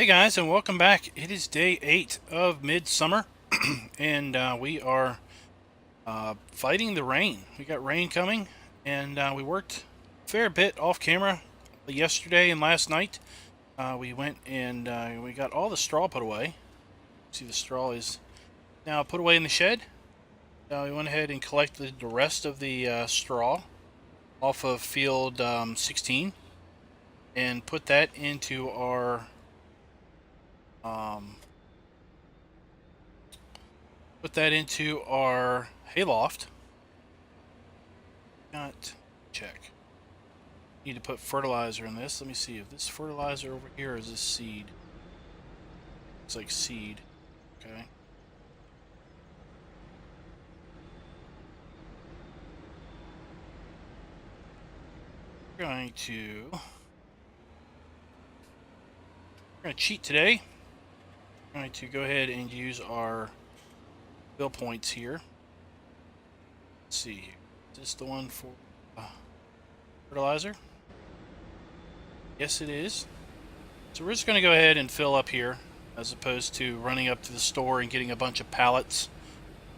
Hey guys, and welcome back. It is day 8 of midsummer, and we are fighting the rain. We got rain coming, and we worked a fair bit off camera yesterday and last night. We went and we got all the straw put away. See, the straw is now put away in the shed. We went ahead and collected the rest of the straw off of field 16 and put that into our hayloft. Not check. Need to put fertilizer in this. Let me see if this fertilizer over here is this seed. It's like seed. Okay. We're going to cheat today. We're going to go ahead and use our fill points here. Let's see. Is this the one for fertilizer? Yes, it is. So we're just going to go ahead and fill up here as opposed to running up to the store and getting a bunch of pallets.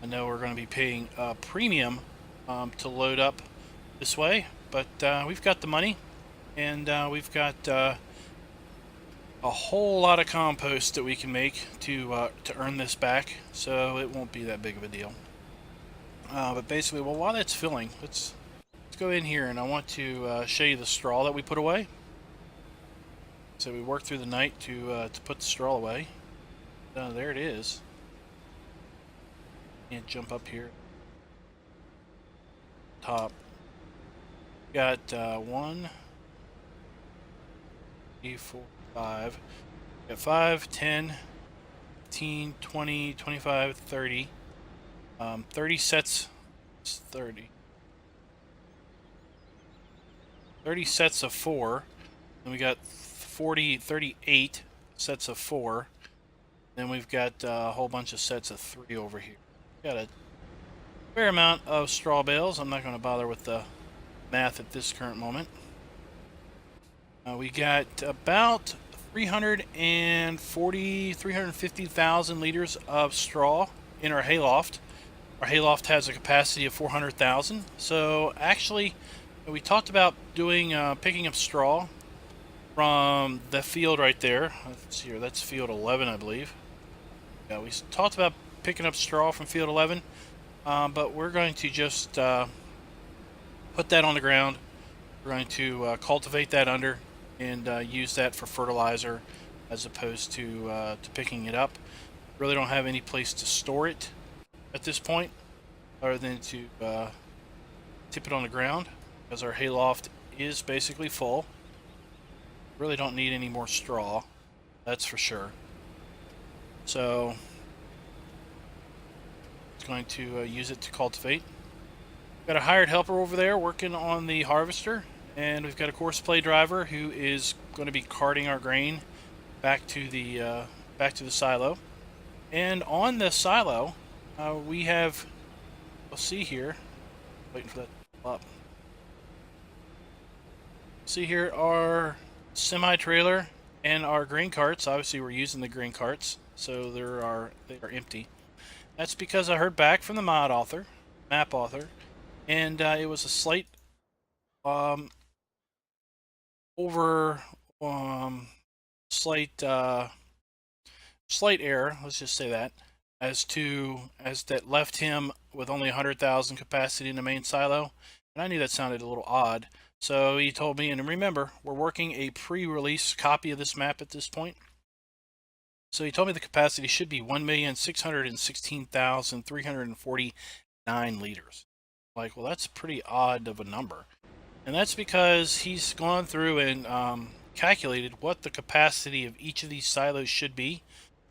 I know we're going to be paying a premium to load up this way, but we've got the money, and we've got a whole lot of compost that we can make to earn this back, so it won't be that big of a deal. But basically, well, while that's filling, let's go in here, and I want to show you the straw that we put away. So we worked through the night to put the straw away. There it is. And jump up here. Top. Got 1, 3, 4, 5. Got 5, 10, 15, 20, 25, 30. 30 sets. 30 sets of 4. Then we got 38 sets of 4. Then we've got a whole bunch of sets of 3 over here. Got a fair amount of straw bales. I'm not going to bother with the math at this current moment. We got about 350,000 liters of straw in our hayloft. Our hayloft has a capacity of 400,000. So actually, we talked about doing picking up straw from the field right there. Let's see here, that's field 11, I believe. Yeah, we talked about picking up straw from field 11, but we're going to just put that on the ground. We're going to cultivate that under and use that for fertilizer as opposed to picking it up. Really don't have any place to store it at this point other than to tip it on the ground, because our hayloft is basically full. Really don't need any more straw, that's for sure. So it's going to use it to cultivate. Got a hired helper over there working on the harvester, and we've got a course play driver who is going to be carting our grain back to the silo. And on the silo, we have, we'll see here, waiting for that to pull up. See here our semi-trailer and our grain carts. Obviously we're using the grain carts, so they are empty. That's because I heard back from the map author, and it was a slight slight error, let's just say that, as that left him with only 100,000 capacity in the main silo, and I knew that sounded a little odd. So he told me, and remember, we're working a pre-release copy of this map at this point. So he told me the capacity should be 1,616,349 liters. Like, well, that's pretty odd of a number. And that's because he's gone through and calculated what the capacity of each of these silos should be,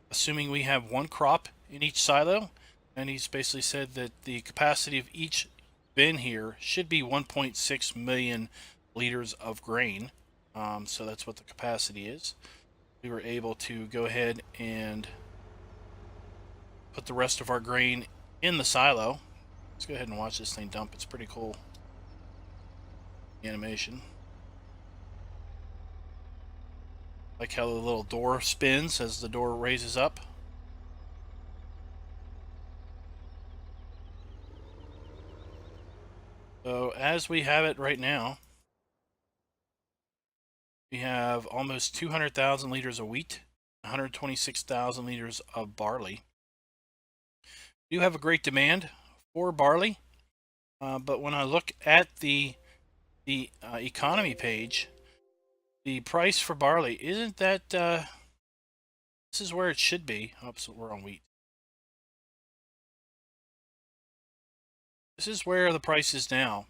assuming we have one crop in each silo. And he's basically said that the capacity of each bin here should be 1.6 million liters of grain. So that's what the capacity is. We were able to go ahead and put the rest of our grain in the silo. Let's go ahead and watch this thing dump. It's pretty cool animation. Like how the little door spins as the door raises up. So as we have it right now, we have almost 200,000 liters of wheat, 126,000 liters of barley. We do have a great demand for barley, but when I look at the economy page, the price for barley isn't that. This is where it should be. Oops, we're on wheat. This is where the price is now,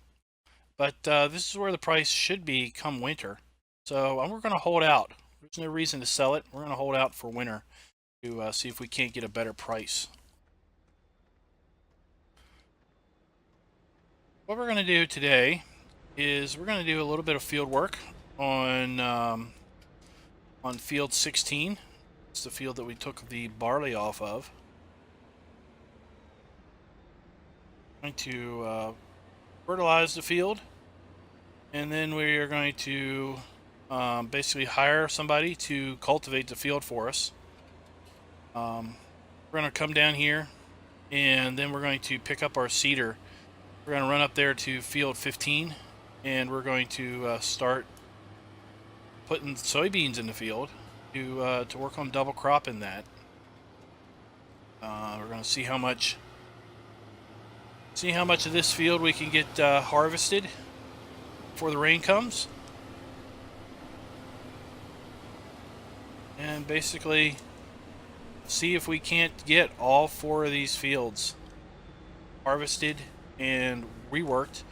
but this is where the price should be come winter. So we're going to hold out. There's no reason to sell it. We're going to hold out for winter to see if we can't get a better price. What we're going to do today is we're going to do a little bit of field work on field 16. It's the field that we took the barley off of. Going to fertilize the field, and then we are going to basically hire somebody to cultivate the field for us. We're going to come down here, and then we're going to pick up our seeder. We're going to run up there to field 15, and we're going to start putting soybeans in the field to work on double cropping that. We're going to see how much of this field we can get harvested before the rain comes, and basically see if we can't get all 4 of these fields harvested and reworked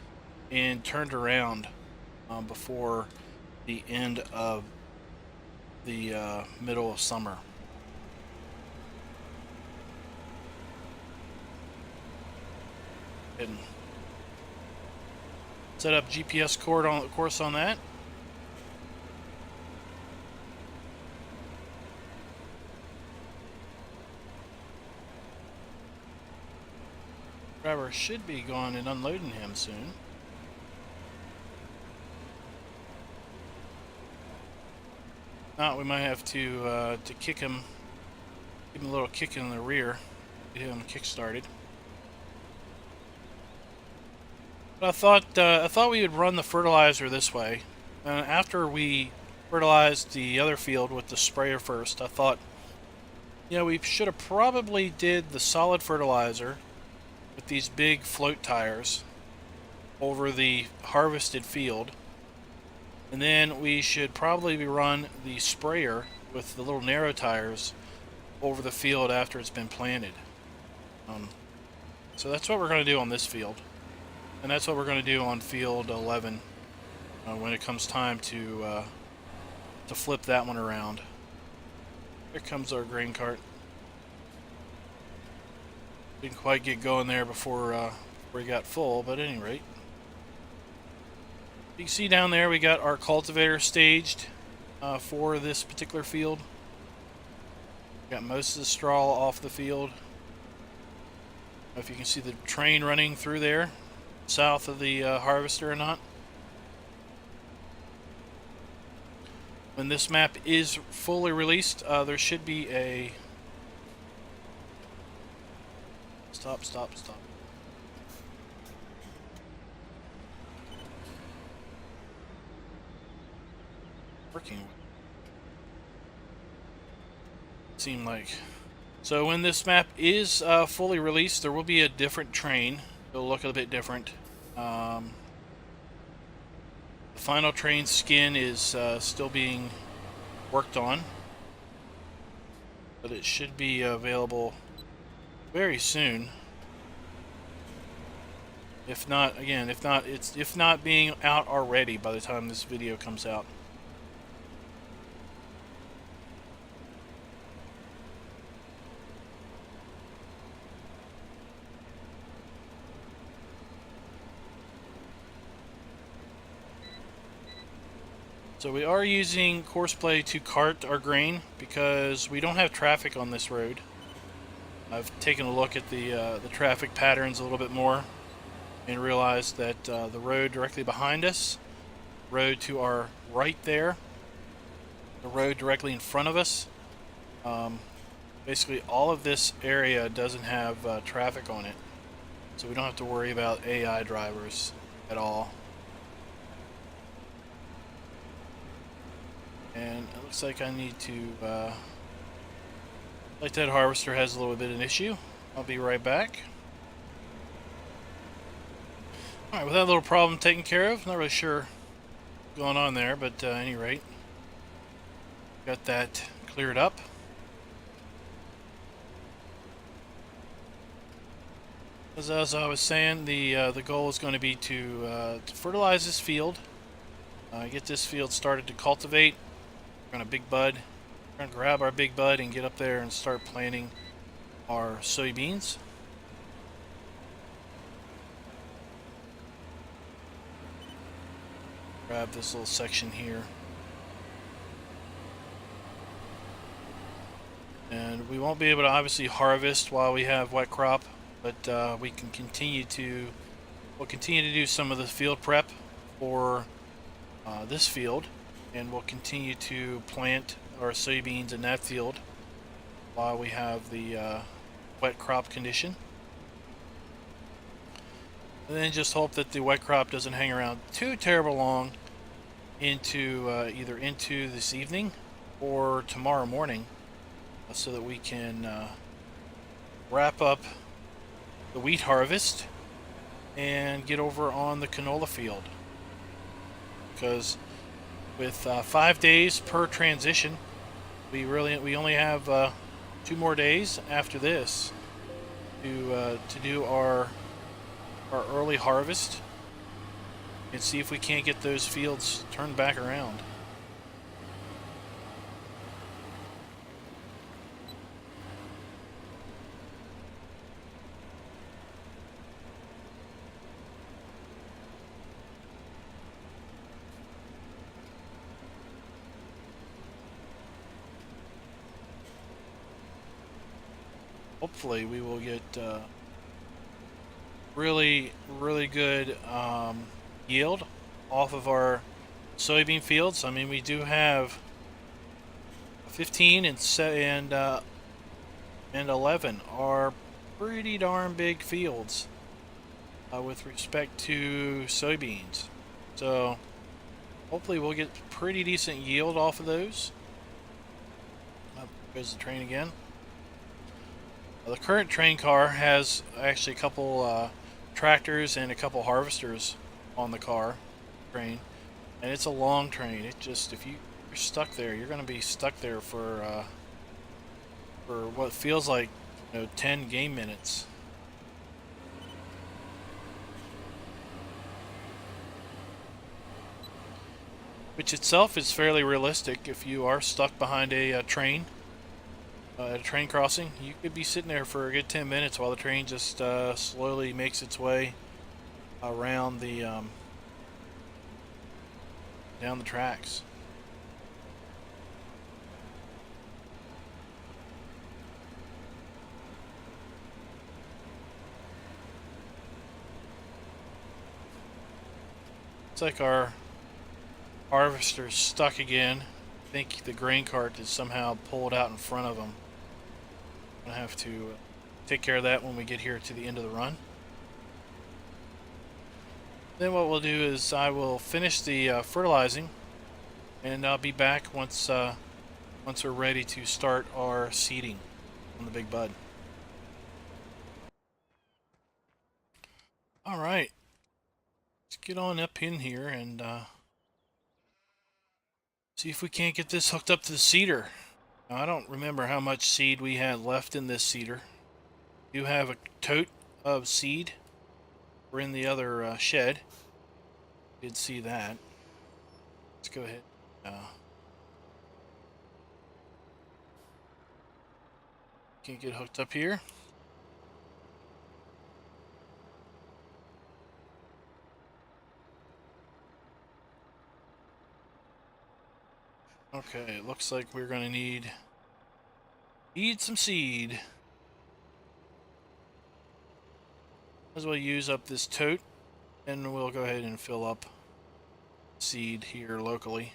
and turned around before the end of the middle of summer. And set up GPS course on that. Driver should be going and unloading him soon. Not, we might have to kick him, give him a little kick in the rear, get him kick started. But I thought we would run the fertilizer this way. After we fertilized the other field with the sprayer first, I thought, we should have probably did the solid fertilizer with these big float tires over the harvested field, and then we should probably run the sprayer with the little narrow tires over the field after it's been planted. So that's what we're going to do on this field, and that's what we're going to do on field 11 when it comes time to flip that one around. Here comes our grain cart. Didn't quite get going there before we got full, but at any rate. You can see down there we got our cultivator staged for this particular field. Got most of the straw off the field. I don't know if you can see the train running through there, south of the harvester or not. When this map is fully released, there should be a... Stop. Working. Seem like. So when this map is fully released, there will be a different train. It'll look a bit different. The final train skin is still being worked on, but it should be available very soon. If not being out already by the time this video comes out. So we are using Courseplay to cart our grain because we don't have traffic on this road. I've taken a look at the traffic patterns a little bit more and realized that the road directly behind us, road to our right there, the road directly in front of us. Basically, all of this area doesn't have traffic on it, so we don't have to worry about AI drivers at all. And it looks like I need to, like that harvester has a little bit of an issue. I'll be right back. Alright, with that little problem taken care of, not really sure what's going on there, but at any rate, got that cleared up. As I was saying, the goal is going to be to fertilize this field, get this field started to cultivate. We're going to big bud. We're going to grab our big bud and get up there and start planting our soybeans. Grab this little section here. And we won't be able to obviously harvest while we have wet crop, but we can continue to, we'll continue to do some of the field prep for this field, and we'll continue to plant our soybeans in that field while we have the wet crop condition. And then just hope that the wet crop doesn't hang around too terrible long into either into this evening or tomorrow morning, so that we can wrap up the wheat harvest and get over on the canola field. Because with 5 days per transition, we only have 2 more days after this to do our early harvest and see if we can't get those fields turned back around. Hopefully we will get really good yield off of our soybean fields. I mean, we do have 15 and 11 are pretty darn big fields with respect to soybeans. So hopefully we'll get pretty decent yield off of those. Up goes the train again. The current train car has actually a couple tractors and a couple harvesters on the train, and it's a long train. It just, if you're stuck there, you're going to be stuck there for what feels like 10 game minutes. Which itself is fairly realistic. If you are stuck behind a train at a train crossing, you could be sitting there for a good 10 minutes while the train just slowly makes its way around the down the tracks. It's like our harvester's stuck again. I think the grain cart is somehow pulled out in front of them. I'm gonna have to take care of that when we get here to the end of the run. Then what we'll do is I will finish the fertilizing, and I'll be back once we're ready to start our seeding on the big bud. All right, let's get on up in here and see if we can't get this hooked up to the seeder. Now, I don't remember how much seed we had left in this seeder. We do have a tote of seed. We're in the other shed. You did see that. Let's go ahead. Can't get hooked up here. Okay, it looks like we're gonna need some seed. Might as well use up this tote, and we'll go ahead and fill up seed here locally.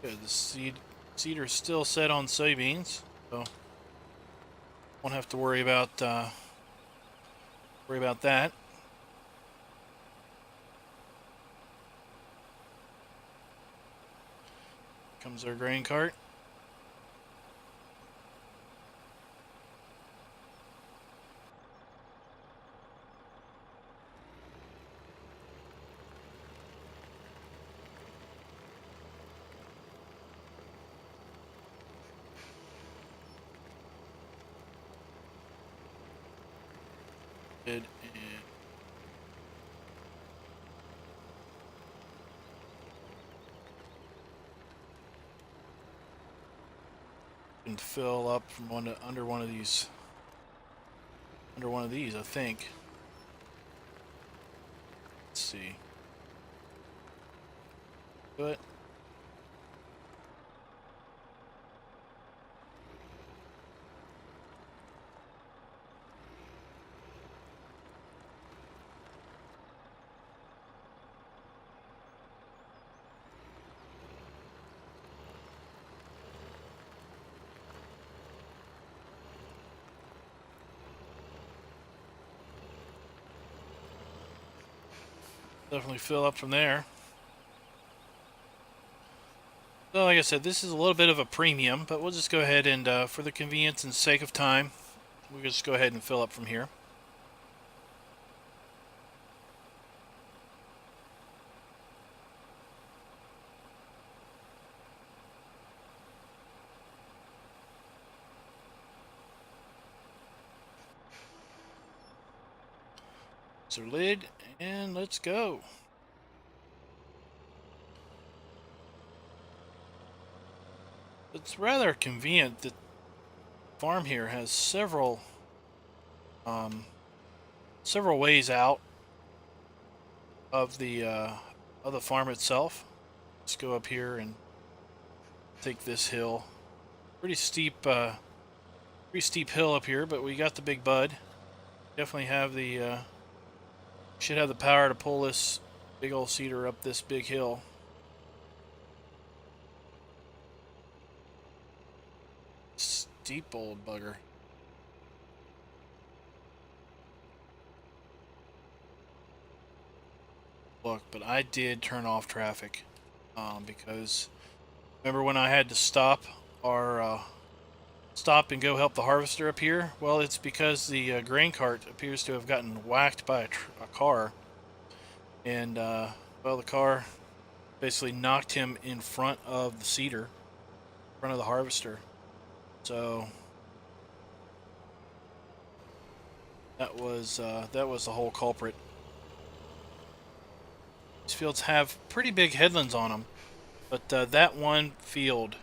Good. The seeder's still set on soybeans, so won't have to worry about that. Comes our grain cart. And fill up from under one of these, I think. Let's see. Do it. Definitely fill up from there. So like I said, this is a little bit of a premium, but we'll just go ahead and, for the convenience and sake of time, we'll just go ahead and fill up from here. Our lid, and let's go. It's rather convenient that the farm here has several ways out of the farm itself. Let's go up here and take this hill. Pretty steep hill up here, but we got the big bud. Definitely have the should have the power to pull this big old cedar up this big hill. Steep old bugger. Look, but I did turn off traffic because remember when I had to stop and go help the harvester up here? Well, it's because the grain cart appears to have gotten whacked by a car, and well, the car basically knocked him in front of the cedar, in front of the harvester. So that was the whole culprit. These fields have pretty big headlands on them, but that one field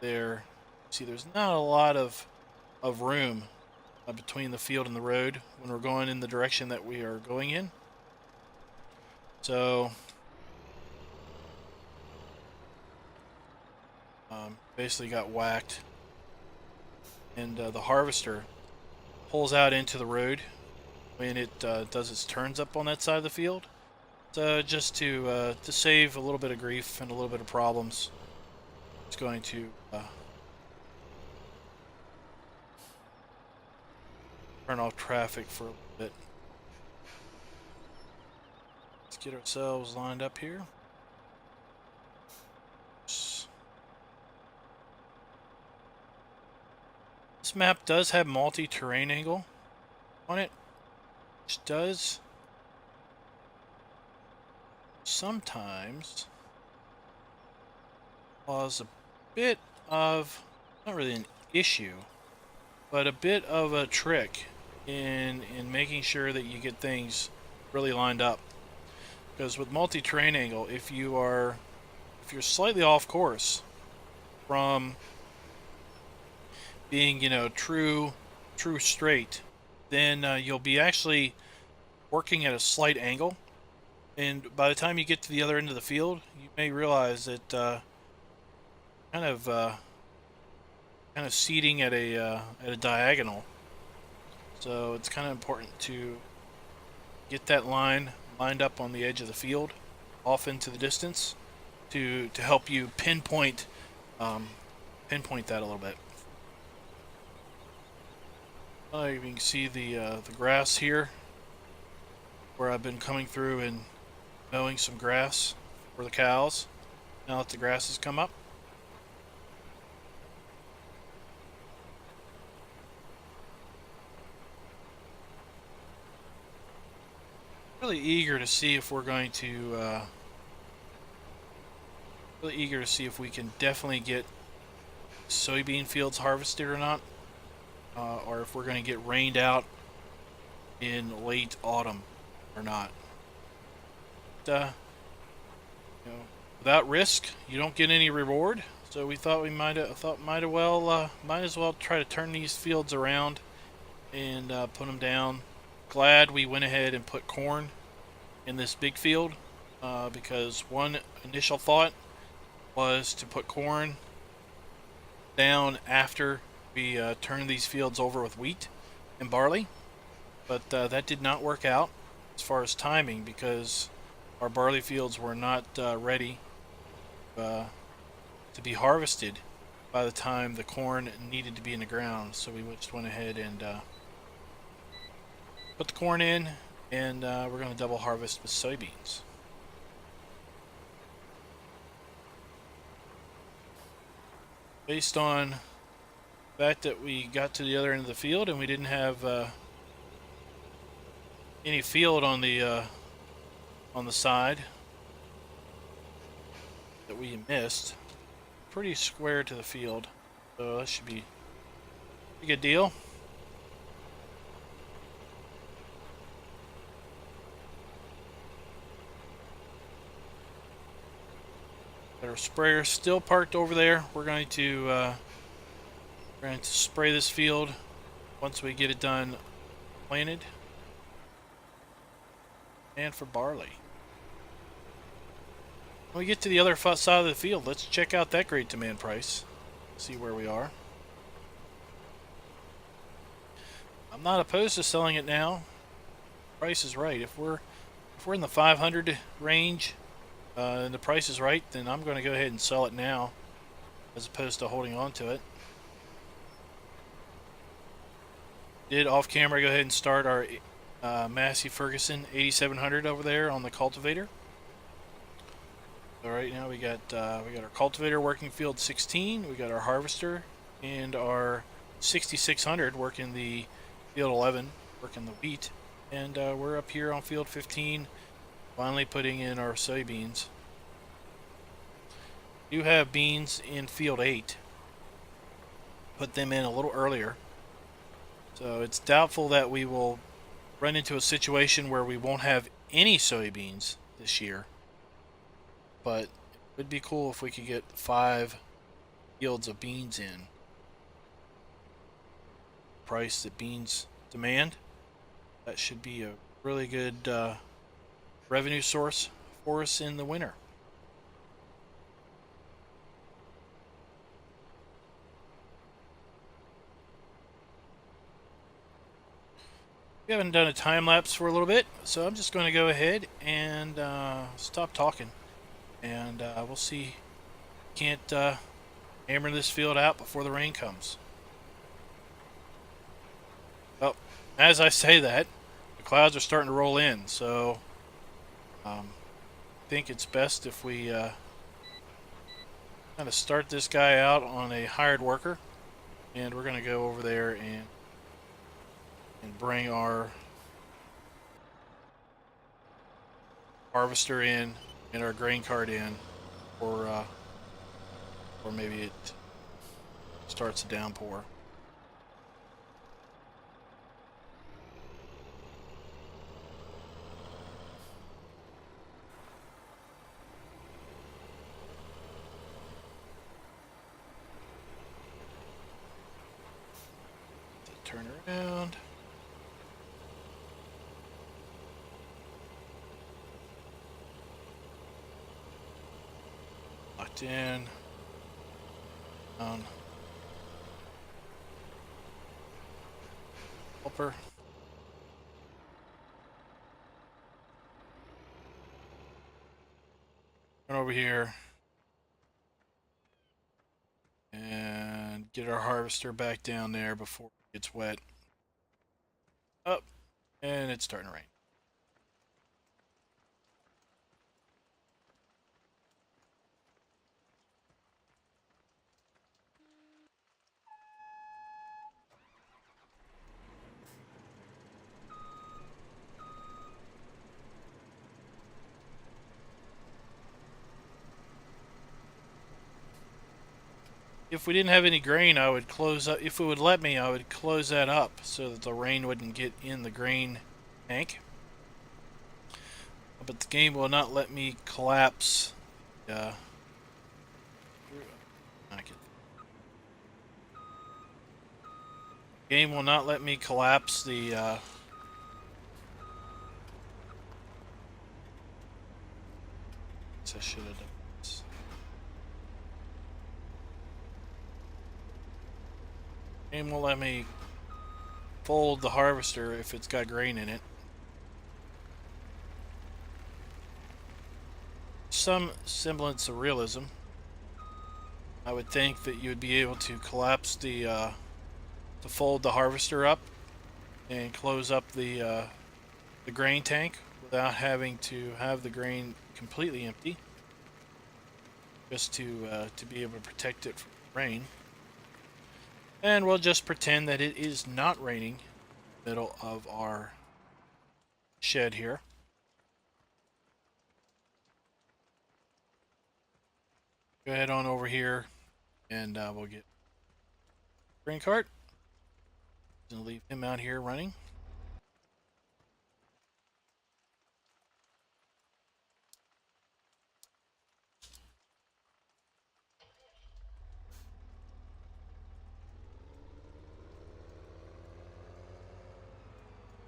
there, see, there's not a lot of room between the field and the road when we're going in the direction that we are going in. So basically got whacked, and the harvester pulls out into the road when it does its turns up on that side of the field. So just to save a little bit of grief and a little bit of problems, it's going to turn off traffic for a little bit. Let's get ourselves lined up here. This map does have multi-terrain angle on it, which does sometimes cause a bit of, not really an issue, but a bit of a trick in making sure that you get things really lined up. Because with multi-terrain angle, if you're slightly off course from being, true straight, then you'll be actually working at a slight angle, and by the time you get to the other end of the field, you may realize that kind of seeding at a diagonal. So it's kind of important to get that line lined up on the edge of the field, off into the distance, to help you pinpoint pinpoint that a little bit. You can see the grass here, where I've been coming through and mowing some grass for the cows. Now that the grass has come up. Really eager to see if we're going to really eager to see if we can definitely get soybean fields harvested or not, or if we're going to get rained out in late autumn or not. But, you know, without risk, you don't get any reward. So we thought might as well try to turn these fields around and put them down. Glad we went ahead and put corn in this big field, because one initial thought was to put corn down after we turned these fields over with wheat and barley, but that did not work out as far as timing, because our barley fields were not ready to be harvested by the time the corn needed to be in the ground. So we just went ahead and put the corn in, and we're going to double harvest with soybeans. Based on the fact that we got to the other end of the field and we didn't have any field on the side that we missed, pretty square to the field, so that should be a good deal. Our sprayer still parked over there. We're going to spray this field once we get it done planted. And for barley, when we get to the other side of the field, let's check out that great demand price. See where we are. I'm not opposed to selling it now. Price is right. If we're in the 500 range, and the price is right, then I'm going to go ahead and sell it now, as opposed to holding on to it. Did off camera go ahead and start our Massey Ferguson 8700 over there on the cultivator. So right now we got our cultivator working field 16. We got our harvester and our 6600 working the field 11, working the wheat, and we're up here on field 15. Finally putting in our soybeans. We do have beans in field 8. Put them in a little earlier. So it's doubtful that we will run into a situation where we won't have any soybeans this year. But it would be cool if we could get 5 fields of beans in. Price that beans demand. That should be a really good revenue source for us in the winter. We haven't done a time lapse for a little bit, so I'm just going to go ahead and stop talking, and we'll see. Can't hammer this field out before the rain comes. Well, as I say that, the clouds are starting to roll in, so I think it's best if we kind of start this guy out on a hired worker, and we're going to go over there and bring our harvester in and our grain cart in, or maybe it starts a downpour. Turn around. Locked in. Down. Helper. Turn over here. get our harvester back down there before it gets wet. Up, and it's starting to rain. If we didn't have any grain, I would close up. If it would let me, I would close that up so that the rain wouldn't get in the grain tank. But the game will not let me collapse. Game will not let me collapse the. I should have done this. Game won't let me fold the harvester if it's got grain in it. Some semblance of realism. I would think that you would be able to collapse to fold the harvester up and close up the grain tank without having to have the grain completely empty, just to be able to protect it from rain. And we'll just pretend that it is not raining in the middle of our shed here. Go ahead on over here and we'll get grain cart. Gonna leave him out here running.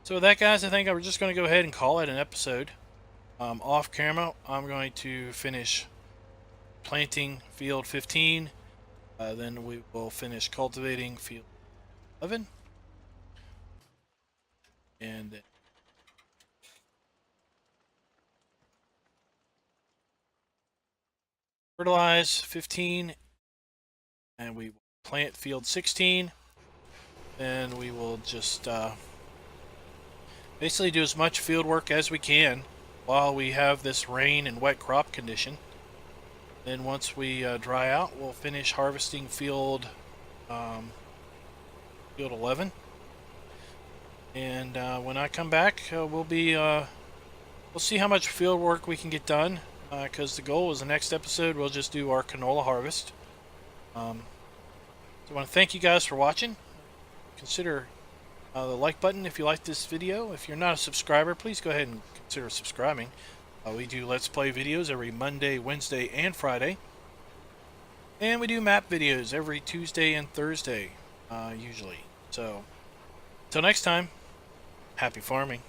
So with that, guys, I think I'm just going to go ahead and call it an episode. Off camera, I'm going to finish planting field 15. Then we will finish cultivating field 11. And then fertilize 15. And we will plant field 16. And we will just basically do as much field work as we can while we have this rain and wet crop condition. Then once we dry out, we'll finish harvesting field 11. And when I come back, we'll see how much field work we can get done. Because the goal is the next episode we'll just do our canola harvest. So I want to thank you guys for watching. Consider the like button if you like this video. If you're not a subscriber, please go ahead and consider subscribing. We do Let's Play videos every Monday, Wednesday, and Friday. And we do map videos every Tuesday and Thursday, usually. So, until next time, happy farming.